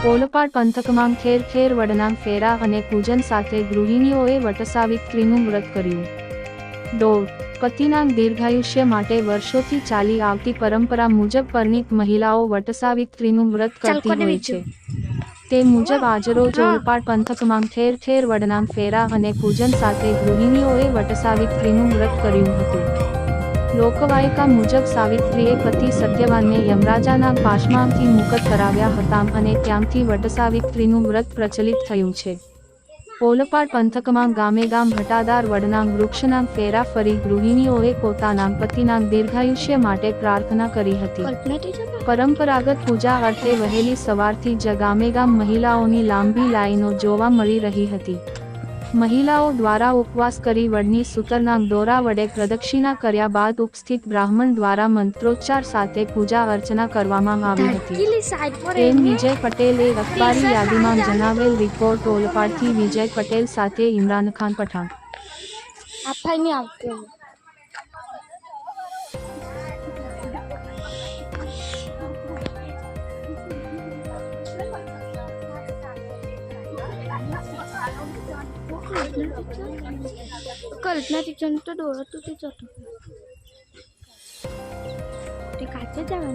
ઓલપાડ પંથકમાં ઠેર ઠેર વડના ફેરા અને પૂજન સાથે ગૃહિણીઓએ વટસાવિત્રીનું વ્રત કર્યું। પતિના દીર્ઘાયુષ્ય માટે વર્ષોથી ચાલી આવતી પરંપરા મુજબ પરિણીત મહિલાઓ વટસાવિત્રીનું વ્રત કરતી હોય છે। તે મુજબ આજરોજ ઓલપાડ પંથકમાં ઠેર ઠેર વડના ફેરા અને પૂજન સાથે ગૃહિણીઓએ વટસાવિત્રીનું વ્રત કર્યું હતું। લોકવાયકા મુજબ સાવિત્રીએ પતિ સત્યવાનને યમરાજાના પાશમાંથી મુક્ત કરાવ્યા હતા અને ત્યાંથી વટસાવિત્રીનું વ્રત પ્રચલિત થયું છે। ઓલપાડ પંથકમાં ગામે ગામ ઘટાદાર વડના વૃક્ષના ફેરા ફરી ગૃહિણીઓએ પોતાના પતિના દીર્ઘાયુષ્ય માટે પ્રાર્થના કરી હતી। પરંપરાગત પૂજા અર્થે વહેલી સવારથી જ ગામે ગામ મહિલાઓની લાંબી લાઈનો જોવા મળી રહી હતી। મહિલાઓ દ્વારા ઉપવાસ કરી વડની સૂતરના દોરા વડે પ્રદક્ષિણા કર્યા બાદ ઉપસ્થિત બ્રાહ્મણ દ્વારા મંત્રોચ્ચાર સાથે પૂજા અર્ચના કરવામાં આવી હતી। એમ વિજય પટેલે અખબારી યાદીમાં જણાવેલ। રિપોર્ટ ઓલપાડથી વિજય પટેલ સાથે ઇમરાન ખાન પઠાણ। कल्पना टीचर तो डोळा तुझे जातो ते काचे जावे